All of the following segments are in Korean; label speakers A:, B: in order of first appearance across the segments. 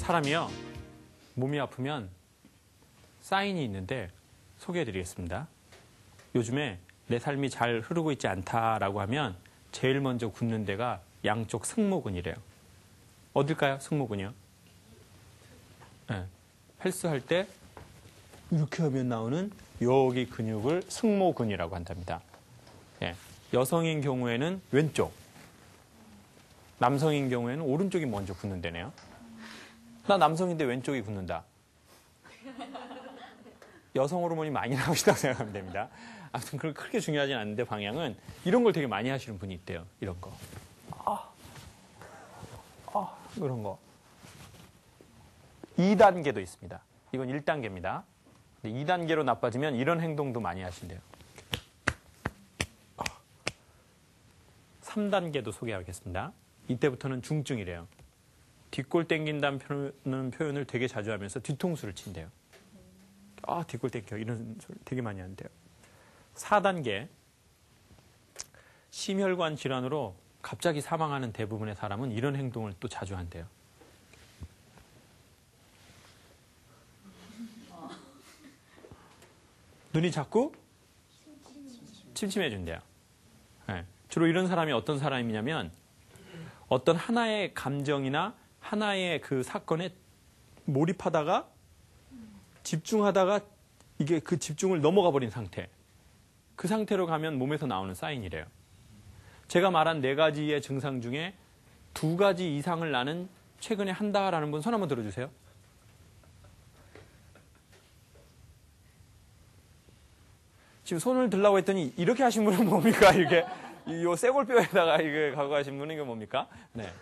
A: 사람이요, 몸이 아프면 사인이 있는데 소개해드리겠습니다. 요즘에 내 삶이 잘 흐르고 있지 않다라고 하면 제일 먼저 굳는 데가 양쪽 승모근이래요. 어딜까요? 승모근이요? 네. 헬스할 때 이렇게 하면 나오는 여기 근육을 승모근이라고 한답니다. 네. 여성인 경우에는 왼쪽, 남성인 경우에는 오른쪽이 먼저 굳는 데네요. 나 남성인데 왼쪽이 굳는다. 여성 호르몬이 많이 나오시다고 생각하면 됩니다. 아무튼 그렇게 중요하진 않은데 방향은 이런 걸 되게 많이 하시는 분이 있대요. 이런 거. 그런 거. 2단계도 있습니다. 이건 1단계입니다. 2단계로 나빠지면 이런 행동도 많이 하신대요. 3단계도 소개하겠습니다. 이때부터는 중증이래요. 뒷골 땡긴다는 표현을 되게 자주 하면서 뒤통수를 친대요. 뒷골 땡겨. 이런 소리 되게 많이 한대요. 4단계. 심혈관 질환으로 갑자기 사망하는 대부분의 사람은 이런 행동을 또 자주 한대요. 눈이 자꾸 침침해진대요. 네. 주로 이런 사람이 어떤 사람이냐면 어떤 하나의 감정이나 하나의 그 사건에 몰입하다가 집중하다가 이게 그 집중을 넘어가 버린 상태. 그 상태로 가면 몸에서 나오는 사인이래요. 제가 말한 4가지의 증상 중에 2가지 이상을 나는 최근에 한다라는 분 손 한번 들어주세요. 지금 손을 들라고 했더니 이렇게 하신 분은 뭡니까? 이렇게 요 쇄골뼈에다가 이게 갖고 가신 분은 이게 뭡니까? 네.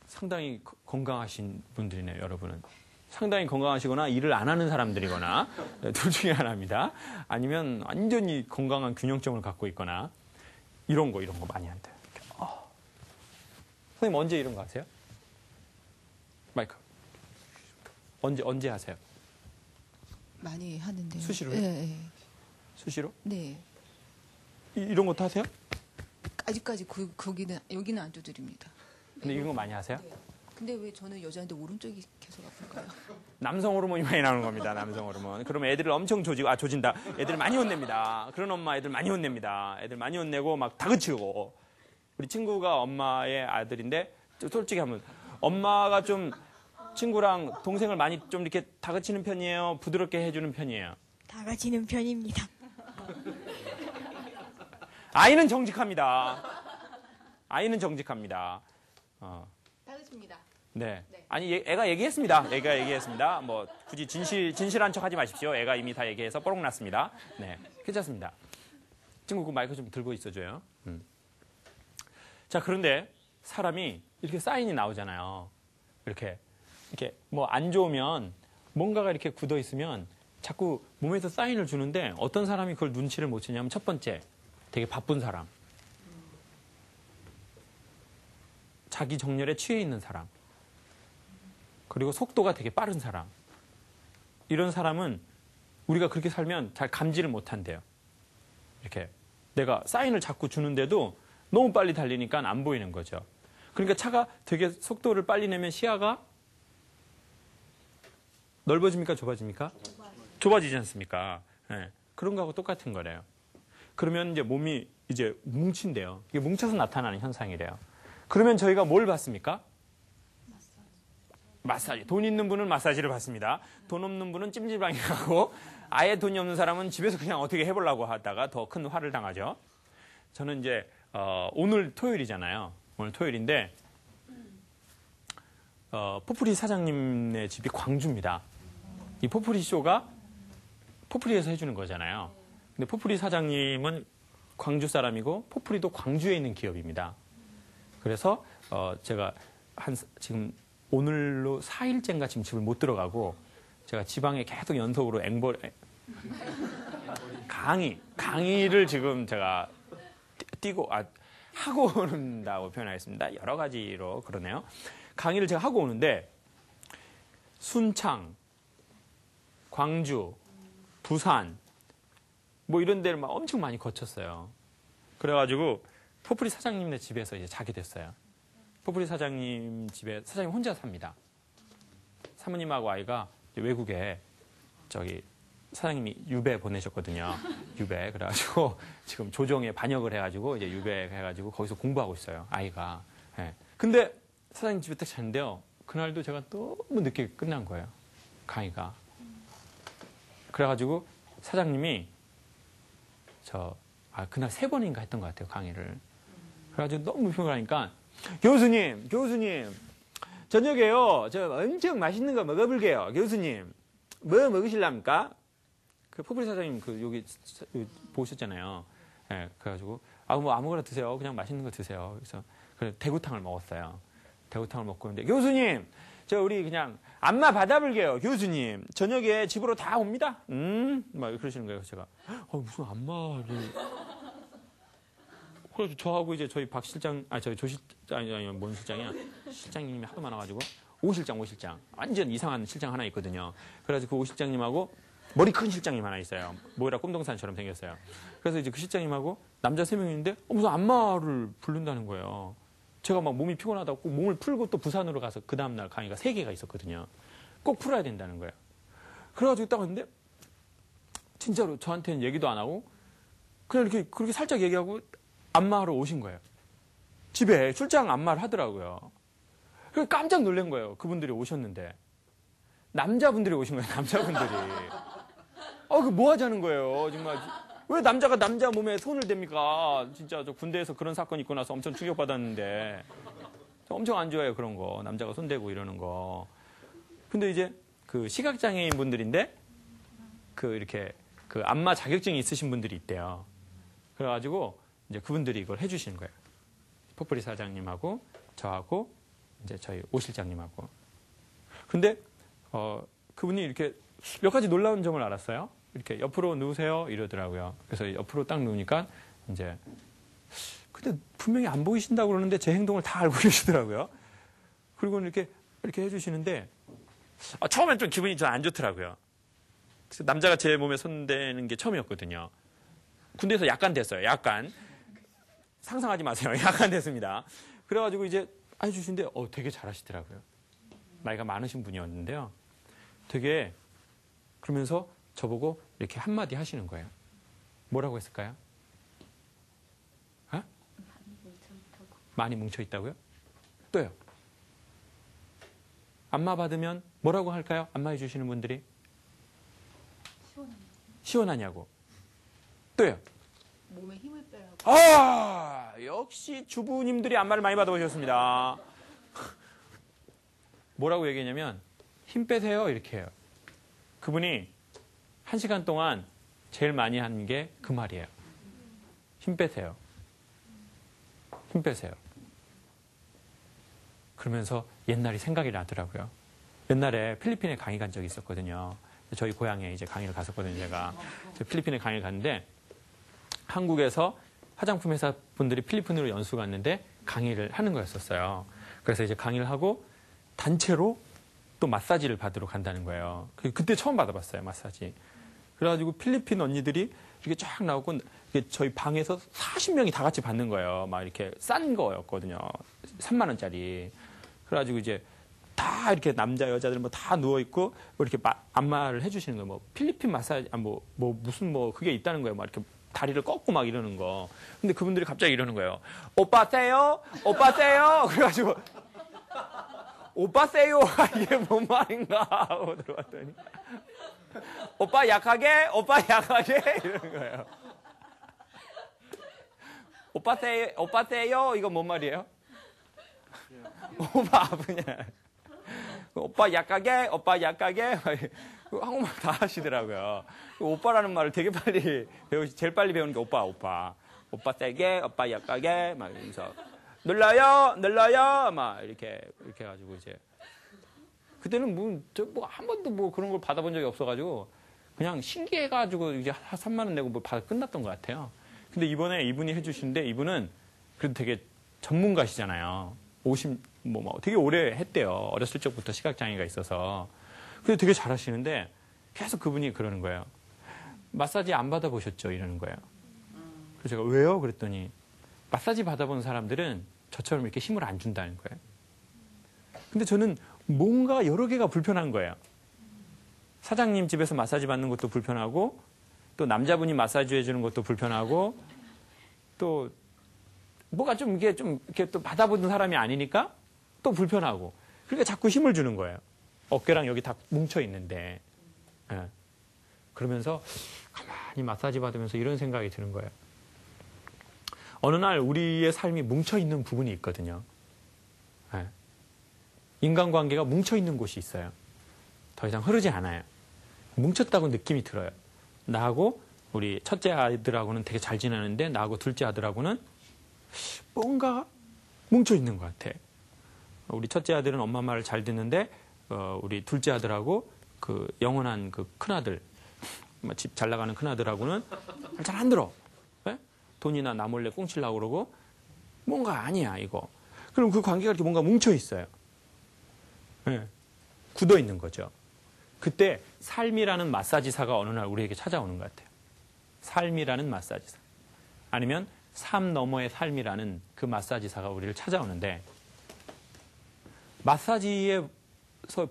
A: 상당히 건강하신 분들이네요, 여러분은. 상당히 건강하시거나 일을 안 하는 사람들이거나 둘 중에 하나입니다. 아니면 완전히 건강한 균형점을 갖고 있거나 이런 거 많이 한대요. 선생님 언제 이런 거 하세요? 마이크. 언제 하세요?
B: 많이 하는데요.
A: 수시로요?
B: 네.
A: 수시로?
B: 네.
A: 이런 것도 하세요?
B: 아직까지 여기는 안 두드립니다.
A: 근데 이런 거 많이 하세요?
B: 네. 근데 왜 저는 여자인데 오른쪽이 계속 아플까요?
A: 남성 호르몬이 많이 나오는 겁니다. 남성 호르몬. 그러면 애들을 엄청 조진다. 애들 많이 혼냅니다. 그런 엄마 애들 많이 혼냅니다. 애들 많이 혼내고 막 다그치고. 우리 친구가 엄마의 아들인데 솔직히 하면 엄마가 좀 친구랑 동생을 많이 좀 이렇게 다그치는 편이에요? 부드럽게 해주는 편이에요?
C: 다가지는 편입니다.
A: 아이는 정직합니다. 아이는 정직합니다.
B: 다그칩니다.
A: 네.
B: 네.
A: 아니, 애가 얘기했습니다. 애가 얘기했습니다. 뭐, 굳이 진실한 척 하지 마십시오. 애가 이미 다 얘기해서 뽀록 났습니다. 네. 괜찮습니다. 친구 그 마이크 좀 들고 있어줘요. 자, 그런데 사람이 이렇게 사인이 나오잖아요. 이렇게 뭐 안 좋으면 뭔가가 이렇게 굳어 있으면 자꾸 몸에서 사인을 주는데 어떤 사람이 그걸 눈치를 못 채냐면 첫 번째, 되게 바쁜 사람. 자기 정열에 취해 있는 사람. 그리고 속도가 되게 빠른 사람. 이런 사람은 우리가 그렇게 살면 잘 감지를 못한대요. 이렇게 내가 사인을 자꾸 주는데도 너무 빨리 달리니까 안 보이는 거죠. 그러니까 차가 되게 속도를 빨리 내면 시야가 넓어집니까? 좁아집니까? 좁아지지 않습니까? 네. 그런 거하고 똑같은 거래요. 그러면 이제 몸이 이제 뭉친대요. 이게 뭉쳐서 나타나는 현상이래요. 그러면 저희가 뭘 받습니까? 마사지. 돈 있는 분은 마사지를 받습니다. 돈 없는 분은 찜질방에 가고 아예 돈이 없는 사람은 집에서 그냥 어떻게 해보려고 하다가 더 큰 화를 당하죠. 저는 이제 오늘 토요일이잖아요. 오늘 토요일인데 포프리 사장님네 집이 광주입니다. 이 포프리 쇼가 포프리에서 해주는 거잖아요. 근데 포프리 사장님은 광주 사람이고 포프리도 광주에 있는 기업입니다. 그래서 제가 지금 오늘로 4일째인가 지금 집을 못 들어가고 제가 지방에 계속 연속으로 강의를 지금 제가 하고 온다고 표현하겠습니다. 여러 가지로 그러네요. 강의를 제가 하고 오는데 순창, 광주, 부산 뭐 이런 데를 막 엄청 많이 거쳤어요. 그래가지고 포프리 사장님네 집에서 이제 자게 됐어요. 포프리 사장님 집에 사장님 혼자 삽니다. 사모님하고 아이가 외국에 저기 사장님이 유배 보내셨거든요. 유배. 그래가지고 지금 조정에 반역을 해가지고 이제 유배 해가지고 거기서 공부하고 있어요. 아이가. 예. 근데 사장님 집에 딱 잤는데요. 그날도 제가 너무 늦게 끝난 거예요. 강의가. 그래가지고 사장님이 그날 3번인가 했던 것 같아요. 강의를. 그래가지고 너무 불평을 하니까 교수님, 저녁에요. 저 엄청 맛있는 거 먹어볼게요. 교수님, 뭐 먹으실랍니까? 그 포프리 사장님 여기 보셨잖아요. 예, 그래가지고 뭐 아무거나 드세요. 그냥 맛있는 거 드세요. 그래서 대구탕을 먹었어요. 대구탕을 먹고 있는데 교수님, 저 우리 그냥 안마 받아볼게요. 교수님, 저녁에 집으로 다 옵니다. 막 그러시는 거예요. 제가 무슨 안마를. 그래서 저하고 이제 저희 박 실장, 아니, 뭔 실장이야? 실장님이 하도 많아가지고, 오 실장. 완전 이상한 실장 하나 있거든요. 그래가지고 그 오 실장님하고 머리 큰 실장님 하나 있어요. 모이라 꼼동산처럼 생겼어요. 그래서 이제 그 실장님하고 남자 3명이 있는데, 무슨 안마를 부른다는 거예요. 제가 막 몸이 피곤하다고 꼭 몸을 풀고 또 부산으로 가서 그 다음날 강의가 3개가 있었거든요. 꼭 풀어야 된다는 거예요. 그래가지고 딱 왔는데, 진짜로 저한테는 얘기도 안 하고, 그냥 이렇게 그렇게 살짝 얘기하고, 안마하러 오신 거예요. 집에 출장 안마를 하더라고요. 그래서 깜짝 놀란 거예요. 그분들이 오셨는데. 남자분들이 오신 거예요. 남자분들이. 그 뭐 하자는 거예요. 정말. 왜 남자가 남자 몸에 손을 댑니까? 진짜 저 군대에서 그런 사건 있고 나서 엄청 충격받았는데. 엄청 안 좋아해요. 그런 거. 남자가 손대고 이러는 거. 근데 이제 그 시각장애인 분들인데 이렇게 안마 자격증이 있으신 분들이 있대요. 그래가지고 이제 그분들이 이걸 해주시는 거예요. 포프리 사장님하고 저하고 이제 저희 오 실장님하고. 근데 그분이 이렇게 몇 가지 놀라운 점을 알았어요. 이렇게 옆으로 누우세요 이러더라고요. 그래서 옆으로 딱 누우니까 이제 근데 분명히 안 보이신다고 그러는데 제 행동을 다 알고 계시더라고요. 그리고 이렇게 해주시는데 처음엔 좀 기분이 좀 안 좋더라고요. 그래서 남자가 제 몸에 손대는 게 처음이었거든요. 군대에서 약간 됐어요. 약간. 상상하지 마세요. 약간 됐습니다. 그래가지고 이제 해주시는데 되게 잘하시더라고요. 나이가 많으신 분이었는데요. 되게 그러면서 저보고 이렇게 한마디 하시는 거예요. 뭐라고 했을까요? 많이 뭉쳐있다고요? 또요. 안마 받으면 뭐라고 할까요? 안마해 주시는 분들이? 시원하냐고. 또요.
B: 몸에 힘을 빼라고.
A: 역시 주부님들이 안마를 많이 받아보셨습니다. 뭐라고 얘기했냐면 힘 빼세요 이렇게 해요. 그분이 1시간 동안 제일 많이 한 게 그 말이에요. 힘 빼세요. 힘 빼세요. 그러면서 옛날이 생각이 나더라고요. 옛날에 필리핀에 강의 간 적이 있었거든요. 저희 고향에 이제 강의를 갔었거든요. 제가 필리핀에 강의를 갔는데 한국에서 화장품 회사 분들이 필리핀으로 연수 갔는데 강의를 하는 거였었어요. 그래서 이제 강의를 하고 단체로 또 마사지를 받으러 간다는 거예요. 그때 처음 받아봤어요, 마사지. 그래가지고 필리핀 언니들이 이렇게 쫙 나오고 저희 방에서 40명이 다 같이 받는 거예요. 막 이렇게 싼 거였거든요. 3만 원짜리. 그래가지고 이제 다 이렇게 남자 여자들 뭐 다 누워 있고 뭐 이렇게 안마를 해주시는 거예요. 뭐 필리핀 마사지 무슨 그게 있다는 거예요. 막 이렇게 다리를 꺾고 막 이러는 거. 근데 그분들이 갑자기 이러는 거예요. 오빠 세요? 오빠 세요? 그래가지고 오빠 세요? 이게 뭔 말인가 하고 들어왔더니 오빠 약하게? 오빠 약하게? 이러는 거예요. 오빠 세요? 이거 뭔 말이에요? 오빠 아프냐? 오빠 약하게? 오빠 약하게? 한국말 다 하시더라고요. 오빠라는 말을 되게 빨리 제일 빨리 배우는 게 오빠. 오빠 세게, 오빠 약하게, 막 이러면서 눌러요, 막 이렇게 해가지고 이제. 그때는 한 번도 그런 걸 받아본 적이 없어가지고 그냥 신기해가지고 이제 3만 원 내고 받아 끝났던 것 같아요. 근데 이번에 이분이 해주시는데 이분은 그래도 되게 전문가시잖아요. 되게 오래 했대요. 어렸을 적부터 시각장애가 있어서. 근데 되게 잘하시는데 계속 그분이 그러는 거예요. 마사지 안 받아보셨죠? 이러는 거예요. 그래서 제가 왜요? 그랬더니 마사지 받아본 사람들은 저처럼 이렇게 힘을 안 준다는 거예요. 근데 저는 뭔가 여러 개가 불편한 거예요. 사장님 집에서 마사지 받는 것도 불편하고, 또 남자분이 마사지 해주는 것도 불편하고, 또 뭐가 좀 이렇게 또 받아보는 사람이 아니니까 또 불편하고. 그러니까 자꾸 힘을 주는 거예요. 어깨랑 여기 다 뭉쳐 있는데. 예. 그러면서 가만히 마사지 받으면서 이런 생각이 드는 거예요. 어느 날 우리의 삶이 뭉쳐 있는 부분이 있거든요. 예. 인간관계가 뭉쳐 있는 곳이 있어요. 더 이상 흐르지 않아요. 뭉쳤다고 느낌이 들어요. 나하고 우리 첫째 아들하고는 되게 잘 지내는데 나하고 둘째 아들하고는 뭔가 뭉쳐 있는 것 같아. 우리 첫째 아들은 엄마 말을 잘 듣는데 우리 둘째 아들하고 그 영원한 그 큰아들, 집 잘 나가는 큰아들하고는 잘 안 들어. 네? 돈이나 나 몰래 꽁치려고 그러고 뭔가 아니야 이거. 그럼 그 관계가 이렇게 뭔가 뭉쳐 있어요. 네. 굳어 있는 거죠. 그때 삶이라는 마사지사가 어느 날 우리에게 찾아오는 것 같아요. 삶이라는 마사지사. 아니면 삶 너머의 삶이라는 그 마사지사가 우리를 찾아오는데, 마사지에서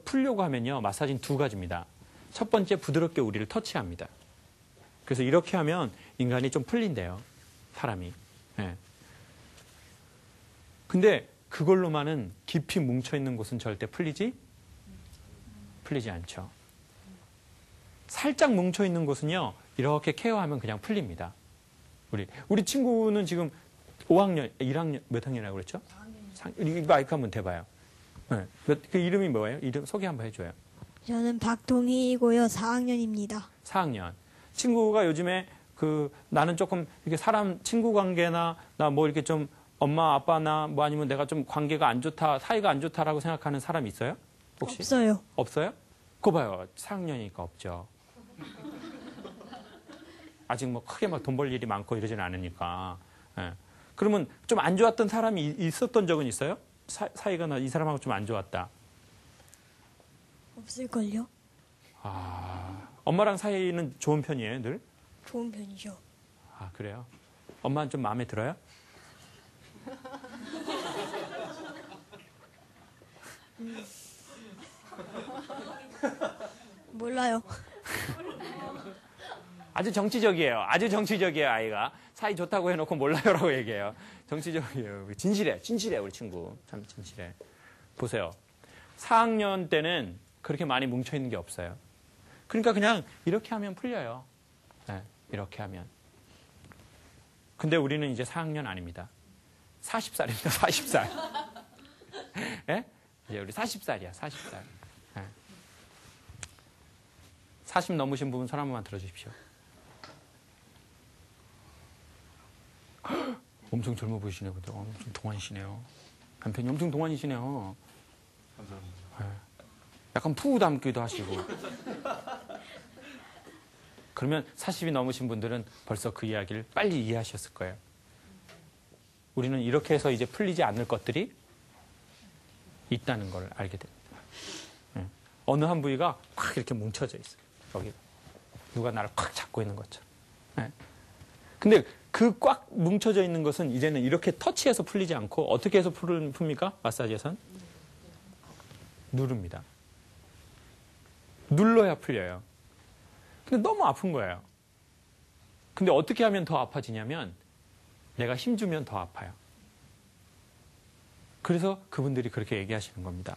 A: 풀려고 하면요, 마사지는 두 가지입니다. 첫 번째, 부드럽게 우리를 터치합니다. 그래서 이렇게 하면 인간이 좀 풀린대요, 사람이. 네. 근데 그걸로만은 깊이 뭉쳐있는 곳은 절대 풀리지 않죠. 살짝 뭉쳐있는 곳은요, 이렇게 케어하면 그냥 풀립니다. 우리 친구는 지금 5학년, 1학년, 몇 학년이라고 그랬죠? 4학년. 이 마이크 한번 대봐요. 네. 그 이름이 뭐예요? 이름 소개 한번 해줘요.
C: 저는 박동희이고요. 4학년입니다.
A: 4학년. 친구가 요즘에 나는 조금 이렇게 사람 친구 관계나 나 뭐 이렇게 좀 엄마 아빠나 뭐 아니면 내가 좀 관계가 안 좋다, 사이가 안 좋다라고 생각하는 사람 있어요? 혹시?
C: 없어요.
A: 없어요? 그거 봐요. 4학년이니까 없죠. 아직 뭐 크게 막 돈 벌 일이 많고 이러지는 않으니까. 예. 그러면 좀 안 좋았던 사람이 있었던 적은 있어요? 사이가 나 이 사람하고 좀 안 좋았다.
C: 없을걸요?
A: 엄마랑 사이는 좋은 편이에요, 늘?
C: 좋은 편이죠.
A: 아, 그래요? 엄마는 좀 마음에 들어요?
C: 몰라요.
A: 아주 정치적이에요. 아주 정치적이에요, 아이가. 사이 좋다고 해놓고 몰라요라고 얘기해요. 정치적이에요. 진실해, 우리 친구. 참 진실해. 보세요. 4학년 때는 그렇게 많이 뭉쳐있는 게 없어요. 그러니까 그냥 이렇게 하면 풀려요. 네, 이렇게 하면. 근데 우리는 이제 4학년 아닙니다. 40살입니다, 40살. 네? 이제 우리 40살이야, 40살. 네. 40 넘으신 부분 손 한 번만 들어주십시오. 엄청 젊어 보이시네요. 엄청 동안이시네요. 남편이 엄청 동안이시네요.
D: 감사합니다.
A: 네. 약간 푸우 닮기도 하시고. 그러면 40이 넘으신 분들은 벌써 그 이야기를 빨리 이해하셨을 거예요. 우리는 이렇게 해서 이제 풀리지 않을 것들이 있다는 걸 알게 됩니다. 네. 어느 한 부위가 꽉 이렇게 뭉쳐져 있어요. 여기 누가 나를 꽉 잡고 있는 것처럼. 네. 근데 그 꽉 뭉쳐져 있는 것은 이제는 이렇게 터치해서 풀리지 않고 어떻게 해서 풉니까? 마사지에선? 누릅니다. 눌러야 풀려요. 근데 너무 아픈 거예요. 근데 어떻게 하면 더 아파지냐면 내가 힘주면 더 아파요. 그래서 그분들이 그렇게 얘기하시는 겁니다.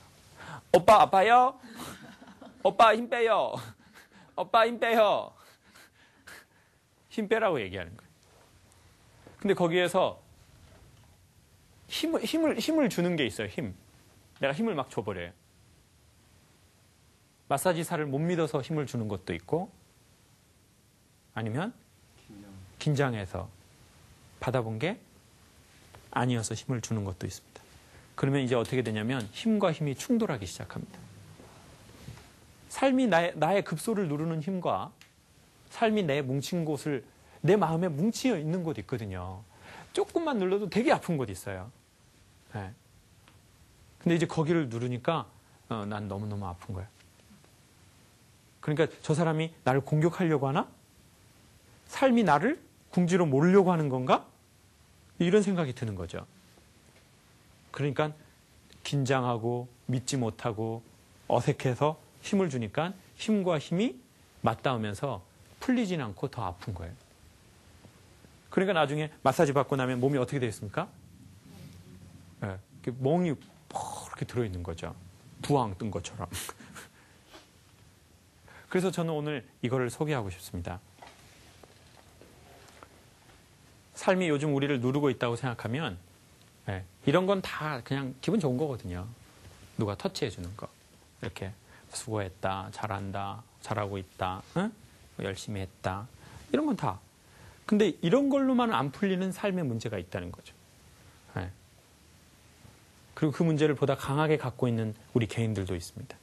A: 오빠 아파요? 오빠 힘 빼요. 오빠 힘 빼요. 힘 빼라고 얘기하는 거예요. 근데 거기에서 힘을 주는 게 있어요. 힘. 내가 힘을 막 줘버려요. 마사지사를 못 믿어서 힘을 주는 것도 있고, 아니면 긴장해서 받아본 게 아니어서 힘을 주는 것도 있습니다. 그러면 이제 어떻게 되냐면 힘과 힘이 충돌하기 시작합니다. 삶이 나의 급소를 누르는 힘과 삶이 내 뭉친 곳을, 내 마음에 뭉치어 있는 곳 있거든요. 조금만 눌러도 되게 아픈 곳 있어요. 네. 근데 이제 거기를 누르니까 난 너무너무 아픈 거예요. 그러니까 저 사람이 나를 공격하려고 하나? 삶이 나를 궁지로 몰려고 하는 건가? 이런 생각이 드는 거죠. 그러니까 긴장하고 믿지 못하고 어색해서 힘을 주니까 힘과 힘이 맞닿으면서 풀리진 않고 더 아픈 거예요. 그러니까 나중에 마사지 받고 나면 몸이 어떻게 되겠습니까? 네, 멍이 이렇게 들어있는 거죠. 부항 뜬 것처럼. 그래서 저는 오늘 이거를 소개하고 싶습니다. 삶이 요즘 우리를 누르고 있다고 생각하면 네, 이런 건 다 그냥 기분 좋은 거거든요. 누가 터치해 주는 거. 이렇게 수고했다, 잘한다, 잘하고 있다, 응? 열심히 했다. 이런 건 다. 근데 이런 걸로만 안 풀리는 삶의 문제가 있다는 거죠. 네. 그리고 그 문제를 보다 강하게 갖고 있는 우리 개인들도 있습니다.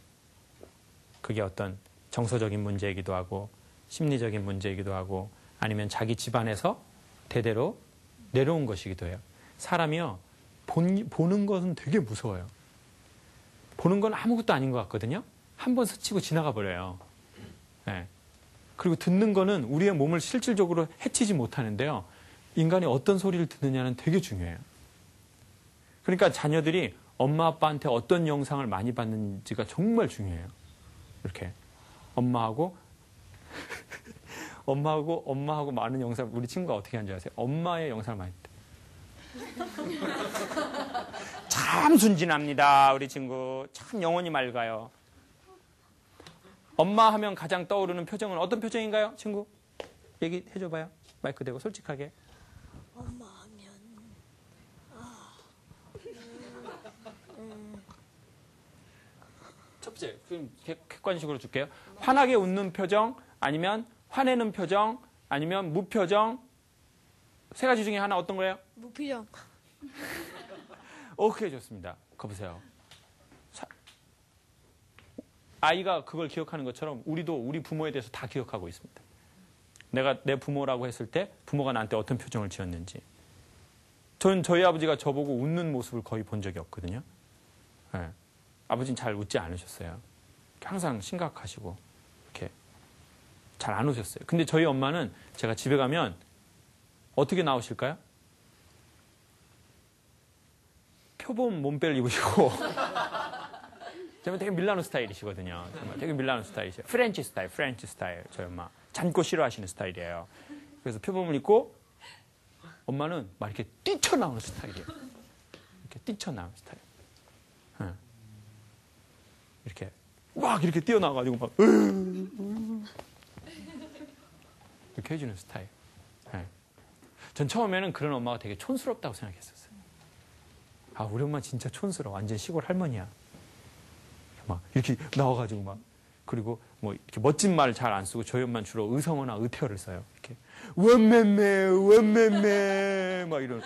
A: 그게 어떤 정서적인 문제이기도 하고 심리적인 문제이기도 하고 아니면 자기 집안에서 대대로 내려온 것이기도 해요. 사람이요. 보는 것은 되게 무서워요. 보는 건 아무것도 아닌 것 같거든요. 한 번 스치고 지나가 버려요. 네. 그리고 듣는 거는 우리의 몸을 실질적으로 해치지 못하는데요. 인간이 어떤 소리를 듣느냐는 되게 중요해요. 그러니까 자녀들이 엄마 아빠한테 어떤 영상을 많이 봤는지가 정말 중요해요. 이렇게 엄마하고 많은 영상, 우리 친구가 어떻게 하는지 아세요? 엄마의 영상을 많이 봤대. 참 순진합니다. 우리 친구 참 영혼이 맑아요. 엄마 하면 가장 떠오르는 표정은 어떤 표정인가요? 친구 얘기해줘봐요. 마이크 대고 솔직하게.
C: 엄마 하면
A: 첫째, 그럼 객관식으로 줄게요. 환하게 웃는 표정, 아니면 화내는 표정, 아니면 무표정. 세 가지 중에 하나 어떤 거예요?
C: 무표정.
A: 오케이, 좋습니다. 거 보세요. 아이가 그걸 기억하는 것처럼 우리도 우리 부모에 대해서 다 기억하고 있습니다. 내가 내 부모라고 했을 때 부모가 나한테 어떤 표정을 지었는지. 저는 저희 아버지가 저보고 웃는 모습을 거의 본 적이 없거든요. 네. 아버지는 잘 웃지 않으셨어요. 항상 심각하시고 이렇게 잘 안 웃으셨어요. 근데 저희 엄마는 제가 집에 가면 어떻게 나오실까요? 표범 몸빼를 입으시고 정말 되게 밀라노 스타일이시거든요. 정말 되게 밀라노 스타일이세요. 프렌치 스타일. 저희 엄마 젊고 싫어하시는 스타일이에요. 그래서 표범을 입고 엄마는 막 이렇게 뛰쳐나오는 스타일이에요. 이렇게 뛰쳐나오는 스타일. 네. 이렇게 막 이렇게 뛰어나와가지고 막 이렇게 해주는 스타일. 네. 전 처음에는 그런 엄마가 되게 촌스럽다고 생각했었어요. 아, 우리 엄마 진짜 촌스러워. 완전 시골 할머니야. 막 이렇게 나와가지고 막 그리고 뭐 이렇게 멋진 말 잘 안 쓰고 저희 엄마는 주로 의성어나 의태어를 써요. 이렇게 원맴매 막 이런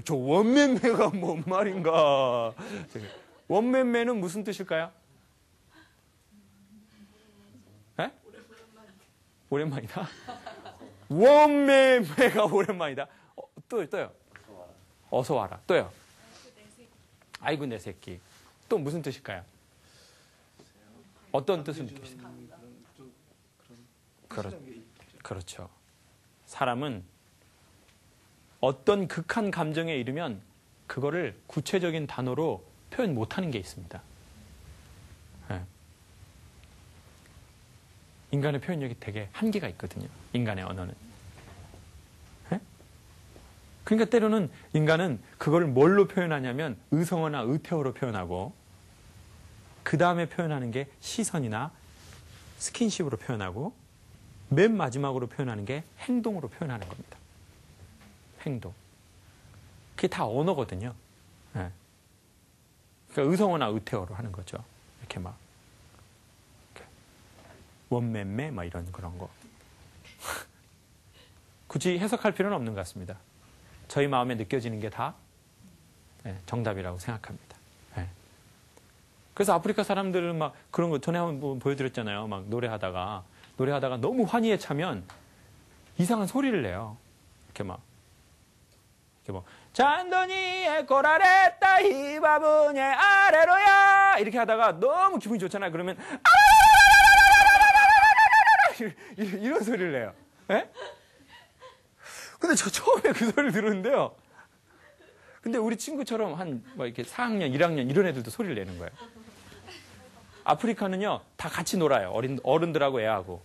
A: 저 원맴매가 뭔 말인가? 원맴매는 무슨 뜻일까요? 에? 오랜만이다. 원맴매가 오랜만이다. 또요. 어서 와라. 또요. 아이고 내 새끼. 또 무슨 뜻일까요? 어떤 뜻을 느끼세요? 그렇죠. 사람은 어떤 극한 감정에 이르면 그거를 구체적인 단어로 표현 못하는 게 있습니다. 네. 인간의 표현력이 되게 한계가 있거든요. 인간의 언어는. 네? 그러니까 때로는 인간은 그걸 뭘로 표현하냐면 의성어나 의태어로 표현하고 그 다음에 표현하는 게 시선이나 스킨십으로 표현하고 맨 마지막으로 표현하는 게 행동으로 표현하는 겁니다. 행동. 그게 다 언어거든요. 네. 그러니까 의성어나 의태어로 하는 거죠. 이렇게 막 이렇게 원맴매 막 이런 그런 거. 굳이 해석할 필요는 없는 것 같습니다. 저희 마음에 느껴지는 게 다 정답이라고 생각합니다. 그래서 아프리카 사람들은 막 그런 거 전에 한번 보여드렸잖아요. 막 노래하다가 너무 환희에 차면 이상한 소리를 내요. 이렇게 뭐 잔돈이에 꼬라랬다 히바분예 아래로야 이렇게 하다가 너무 기분이 좋잖아요. 그러면 이런 소리를 내요. 예? 근데 저 처음에 그 소리를 들었는데요. 근데 우리 친구처럼 한 뭐 이렇게 4학년, 1학년 이런 애들도 소리를 내는 거예요. 아프리카는요, 다 같이 놀아요. 어른들하고 애하고.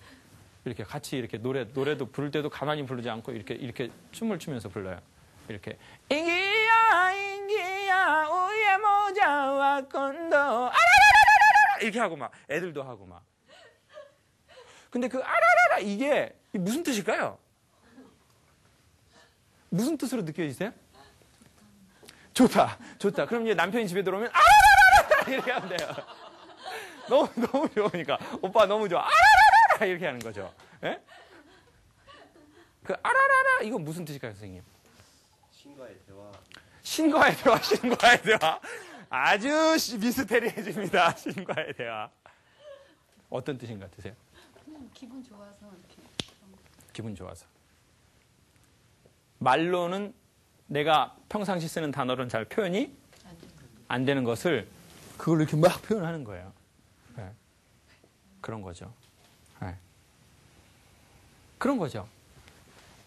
A: 이렇게 같이 이렇게 노래도 부를 때도 가만히 부르지 않고 이렇게 춤을 추면서 불러요. 이렇게. 인기야, 인기야, 우예 모자와 건도, 아라라라라라! 이렇게 하고 막, 애들도 하고 막. 근데 그 아라라라, 이게 무슨 뜻일까요? 무슨 뜻으로 느껴지세요? 좋다. 그럼 이제 남편이 집에 들어오면, 아라라라라! 이렇게 하면 돼요. 너무 좋으니까. 오빠 너무 좋아. 아라라라! 이렇게 하는 거죠. 예? 그 아라라라, 이건 무슨 뜻일까요, 선생님? 신과의 대화. 아주 미스테리해집니다. 신과의 대화. 어떤 뜻인 것 같으세요?
B: 그냥 기분 좋아서 이렇게.
A: 기분 좋아서. 말로는 내가 평상시 쓰는 단어로는 잘 표현이 안 되는 것을 그걸 이렇게 막 표현하는 거예요. 네. 그런 거죠. 네. 그런 거죠.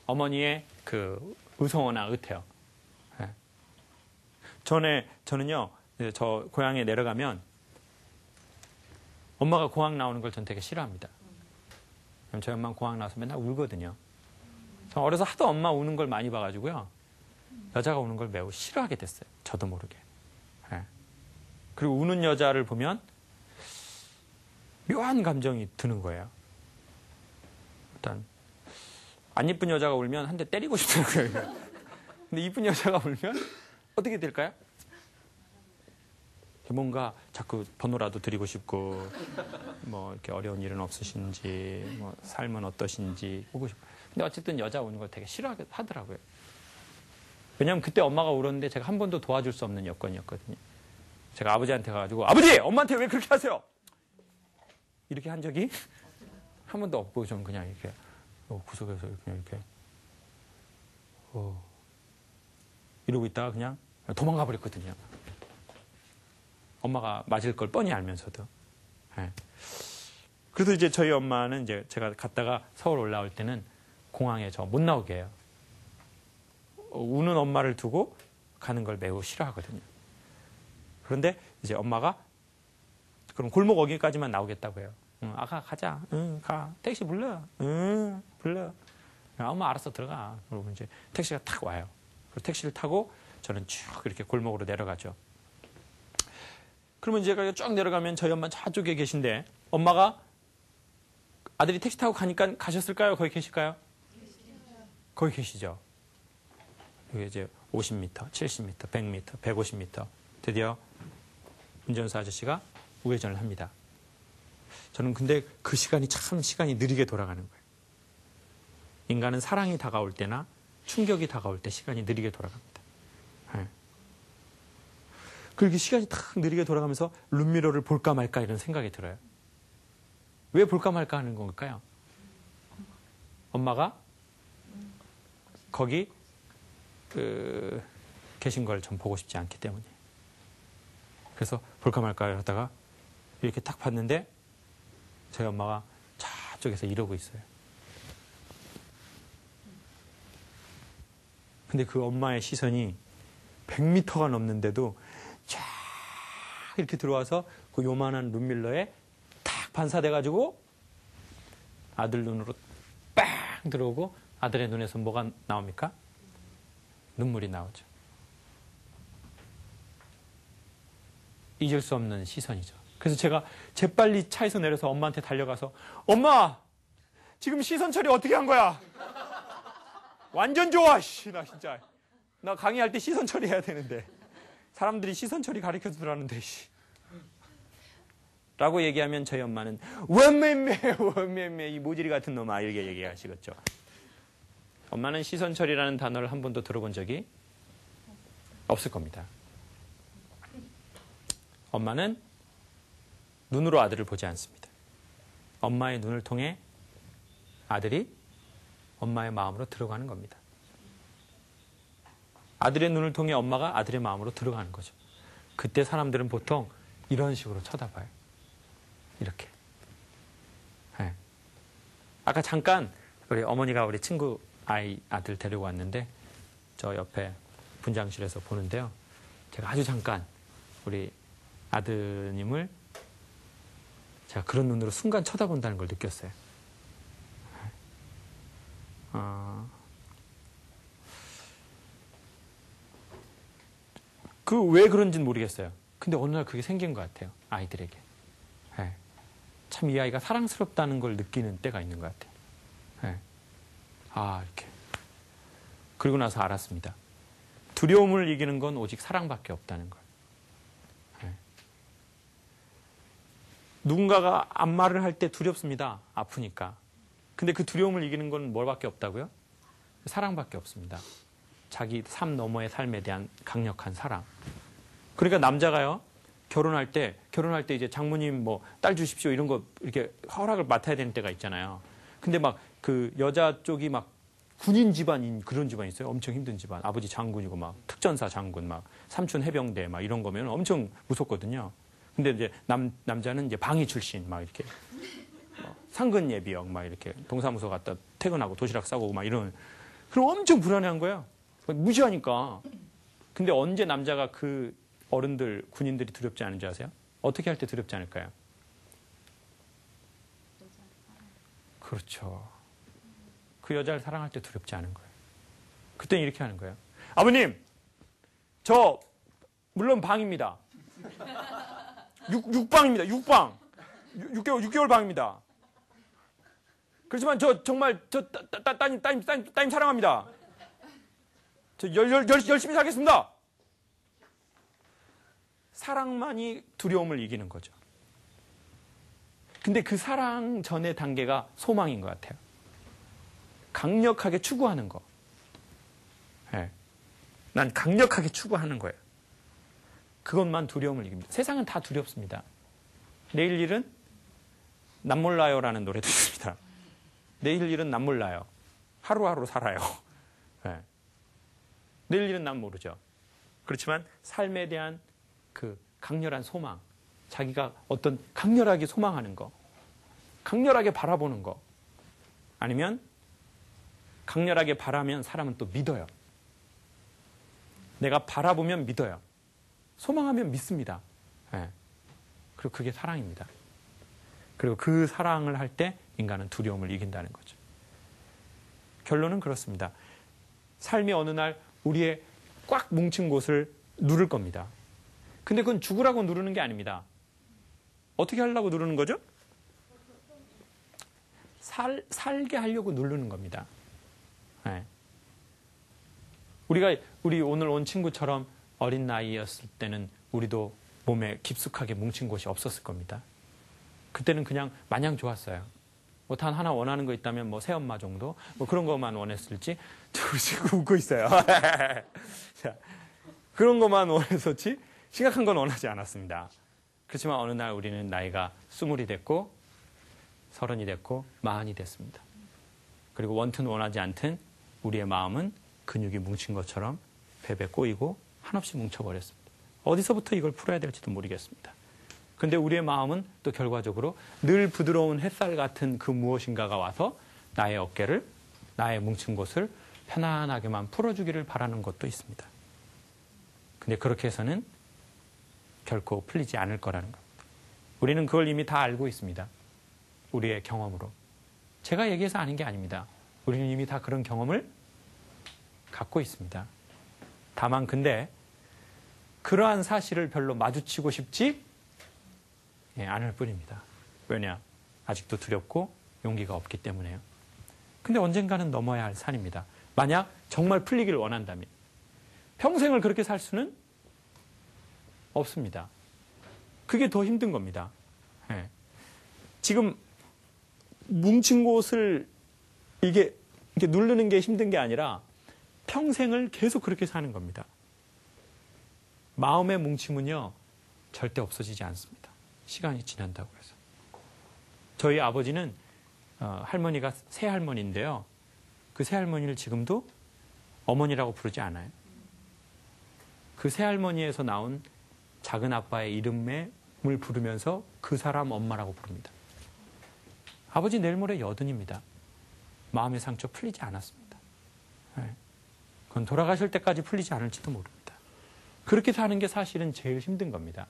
A: 어머니의 그 의성어나 의태어. 네. 저는요, 저 고향에 내려가면 엄마가 공항 나오는 걸 전 되게 싫어합니다. 저희 엄마는 공항 나와서 맨날 울거든요. 저 어려서 하도 엄마 우는 걸 많이 봐가지고요. 여자가 우는 걸 매우 싫어하게 됐어요. 저도 모르게. 네. 그리고 우는 여자를 보면 묘한 감정이 드는 거예요. 일단 안 이쁜 여자가 울면 한 대 때리고 싶더라고요. 근데 이쁜 여자가 울면 어떻게 될까요? 뭔가 자꾸 번호라도 드리고 싶고, 뭐 이렇게 어려운 일은 없으신지, 뭐 삶은 어떠신지 보고 싶고. 근데 어쨌든 여자 우는 걸 되게 싫어하더라고요. 왜냐하면 그때 엄마가 울었는데 제가 한 번도 도와줄 수 없는 여건이었거든요. 제가 아버지한테 가가지고, 아버지! 엄마한테 왜 그렇게 하세요? 이렇게 한 적이 한 번도 없고, 좀 그냥 이렇게 구석에서 그냥 이렇게 이러고 있다가 그냥 도망가 버렸거든요. 엄마가 맞을 걸 뻔히 알면서도. 네. 그래서 이제 저희 엄마는 이제 제가 갔다가 서울 올라올 때는 공항에 저 못 나오게 해요. 우는 엄마를 두고 가는 걸 매우 싫어하거든요. 그런데 이제 엄마가 그럼 골목 어귀까지만 나오겠다고 해요. 아가 가자. 가. 택시 불러. 불러. 엄마 알았어 들어가. 그러고 이제 택시가 탁 와요. 그리고 택시를 타고 저는 쭉 이렇게 골목으로 내려가죠. 그러면 제가 쭉 내려가면 저희 엄마 저쪽에 계신데 엄마가 아들이 택시 타고 가니까 가셨을까요? 거기 계실까요? 거기 계시죠. 여기 이제 50m, 70m, 100m, 150m 드디어 운전사 아저씨가 우회전을 합니다. 저는 근데 그 시간이 참 시간이 느리게 돌아가는 거예요. 인간은 사랑이 다가올 때나 충격이 다가올 때 시간이 느리게 돌아갑니다. 네. 그렇게 시간이 탁 느리게 돌아가면서 룸미러를 볼까 말까 이런 생각이 들어요. 왜 볼까 말까 하는 걸까요? 엄마가 거기 계신 걸 좀 보고 싶지 않기 때문에. 그래서 볼까 말까 하다가 이렇게 딱 봤는데 저희 엄마가 저쪽에서 이러고 있어요. 근데 그 엄마의 시선이 100m가 넘는데도 쫙 이렇게 들어와서 그 요만한 룸밀러에 탁 반사돼가지고 아들 눈으로 빵 들어오고 아들의 눈에서 뭐가 나옵니까? 눈물이 나오죠. 잊을 수 없는 시선이죠. 그래서 제가 재빨리 차에서 내려서 엄마한테 달려가서 엄마! 지금 시선 처리 어떻게 한 거야? 완전 좋아! 나 진짜. 나 강의할 때 시선 처리해야 되는데. 사람들이 시선 처리 가르쳐 주라는데. 라고 얘기하면 저희 엄마는 원매매 이 모질이 같은 놈아 이렇게 얘기하시겠죠. 엄마는 시선 처리라는 단어를 한 번도 들어본 적이 없을 겁니다. 엄마는 눈으로 아들을 보지 않습니다. 엄마의 눈을 통해 아들이 엄마의 마음으로 들어가는 겁니다. 아들의 눈을 통해 엄마가 아들의 마음으로 들어가는 거죠. 그때 사람들은 보통 이런 식으로 쳐다봐요. 이렇게. 네. 아까 잠깐 우리 어머니가 우리 친구 아들 데리고 왔는데 저 옆에 분장실에서 보는데요. 제가 아주 잠깐 우리 아드님을 제가 그런 눈으로 순간 쳐다본다는 걸 느꼈어요. 그 왜 그런지는 모르겠어요. 근데 어느 날 그게 생긴 것 같아요. 아이들에게. 네. 참 이 아이가 사랑스럽다는 걸 느끼는 때가 있는 것 같아요. 네. 이렇게. 그리고 나서 알았습니다. 두려움을 이기는 건 오직 사랑밖에 없다는 걸. 네. 누군가가 안마를 할 때 두렵습니다. 아프니까. 근데 그 두려움을 이기는 건 뭘밖에 없다고요? 사랑밖에 없습니다. 자기 삶 너머의 삶에 대한 강력한 사랑. 그러니까 남자가요, 결혼할 때 이제 장모님 뭐 딸 주십시오 이런 거 이렇게 허락을 맡아야 되는 때가 있잖아요. 근데 막 그 여자 쪽이 막 군인 집안인 그런 집안 있어요. 엄청 힘든 집안. 아버지 장군이고 막 특전사 장군, 막 삼촌 해병대 막 이런 거면 엄청 무섭거든요. 근데 이제 남자는 이제 방위 출신 막 이렇게 상근 예비역 막 이렇게 동사무소 갔다 퇴근하고 도시락 싸고 막 이런. 그럼 엄청 불안해한 거예요. 무시하니까. 근데 언제 남자가 그 어른들, 군인들이 두렵지 않은지 아세요? 어떻게 할 때 두렵지 않을까요? 그렇죠. 그 여자를 사랑할 때 두렵지 않은 거예요. 그때는 이렇게 하는 거예요. 아버님, 저 물론 방입니다. 6방입니다. 6방. 6개월 방입니다. 그렇지만 저 정말 따님 사랑합니다. 저 열심히 살겠습니다. 사랑만이 두려움을 이기는 거죠. 근데 그 사랑 전의 단계가 소망인 것 같아요. 강력하게 추구하는 거. 네. 난 강력하게 추구하는 거예요. 그것만 두려움을 이깁니다. 세상은 다 두렵습니다. 내일 일은 남 몰라요라는 노래도 있습니다. 내일 일은 남 몰라요. 하루하루 살아요. 네. 내일 일은 난 모르죠. 그렇지만 삶에 대한 그 강렬한 소망, 자기가 어떤 강렬하게 소망하는 거, 강렬하게 바라보는 거, 아니면 강렬하게 바라면 사람은 또 믿어요. 내가 바라보면 믿어요. 소망하면 믿습니다. 네. 그리고 그게 사랑입니다. 그리고 그 사랑을 할 때 인간은 두려움을 이긴다는 거죠. 결론은 그렇습니다. 삶이 어느 날 우리의 꽉 뭉친 곳을 누를 겁니다. 근데 그건 죽으라고 누르는 게 아닙니다. 어떻게 하려고 누르는 거죠? 살게 하려고 누르는 겁니다. 네. 우리 오늘 온 친구처럼 어린 나이였을 때는 우리도 몸에 깊숙하게 뭉친 곳이 없었을 겁니다. 그때는 그냥 마냥 좋았어요. 뭐 단 하나 원하는 거 있다면 뭐 새엄마 정도? 뭐 그런 것만 원했을지. 우리 친구 웃고 있어요. 자, 그런 것만 원했었지 심각한 건 원하지 않았습니다. 그렇지만 어느 날 우리는 나이가 20이 됐고 30이 됐고 40이 됐습니다. 그리고 원튼 원하지 않든 우리의 마음은 근육이 뭉친 것처럼 베베 꼬이고 한없이 뭉쳐버렸습니다. 어디서부터 이걸 풀어야 될지도 모르겠습니다. 근데 우리의 마음은 또 결과적으로 늘 부드러운 햇살 같은 그 무엇인가가 와서 나의 어깨를, 나의 뭉친 곳을 편안하게만 풀어주기를 바라는 것도 있습니다. 근데 그렇게 해서는 결코 풀리지 않을 거라는 겁니다. 우리는 그걸 이미 다 알고 있습니다. 우리의 경험으로. 제가 얘기해서 아는 게 아닙니다. 우리는 이미 다 그런 경험을 갖고 있습니다. 다만 근데 그러한 사실을 별로 마주치고 싶지 않을 뿐입니다. 왜냐? 아직도 두렵고 용기가 없기 때문에요. 근데 언젠가는 넘어야 할 산입니다. 만약 정말 풀리기를 원한다면. 평생을 그렇게 살 수는 없습니다. 그게 더 힘든 겁니다. 네. 지금 뭉친 곳을 이렇게 누르는 게 힘든 게 아니라 평생을 계속 그렇게 사는 겁니다. 마음의 뭉침은요, 절대 없어지지 않습니다. 시간이 지난다고 해서. 저희 아버지는 할머니가 새할머니인데요. 그 새할머니를 지금도 어머니라고 부르지 않아요. 그 새할머니에서 나온 작은 아빠의 이름을 부르면서 그 사람 엄마라고 부릅니다. 아버지 내일 모레 80입니다. 마음의 상처 풀리지 않았습니다. 네. 그건 돌아가실 때까지 풀리지 않을지도 모릅니다. 그렇게 사는 게 사실은 제일 힘든 겁니다.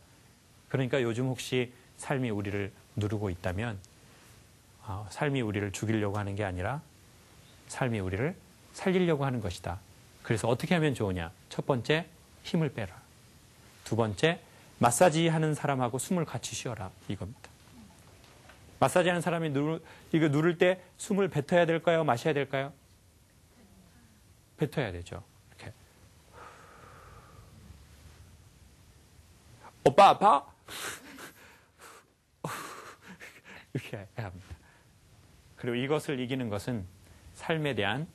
A: 그러니까 요즘 혹시 삶이 우리를 누르고 있다면 삶이 우리를 죽이려고 하는 게 아니라 삶이 우리를 살리려고 하는 것이다. 그래서 어떻게 하면 좋으냐? 첫 번째, 힘을 빼라. 두 번째, 마사지 하는 사람하고 숨을 같이 쉬어라. 이겁니다. 마사지 하는 사람이 이거 누를 때 숨을 뱉어야 될까요? 마셔야 될까요? 뱉어야 되죠. 이렇게. 오빠 아파? 이렇게 해야 합니다. 그리고 이것을 이기는 것은 삶에 대한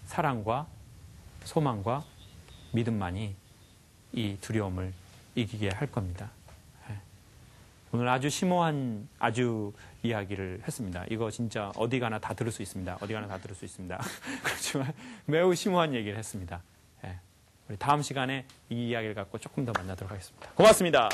A: 사랑과 소망과 믿음만이 이 두려움을 이기게 할 겁니다. 오늘 아주 심오한 이야기를 했습니다. 이거 진짜 어디 가나 다 들을 수 있습니다. 어디 가나 다 들을 수 있습니다. 그렇지만 매우 심오한 얘기를 했습니다. 우리 다음 시간에 이 이야기를 갖고 조금 더 만나도록 하겠습니다. 고맙습니다.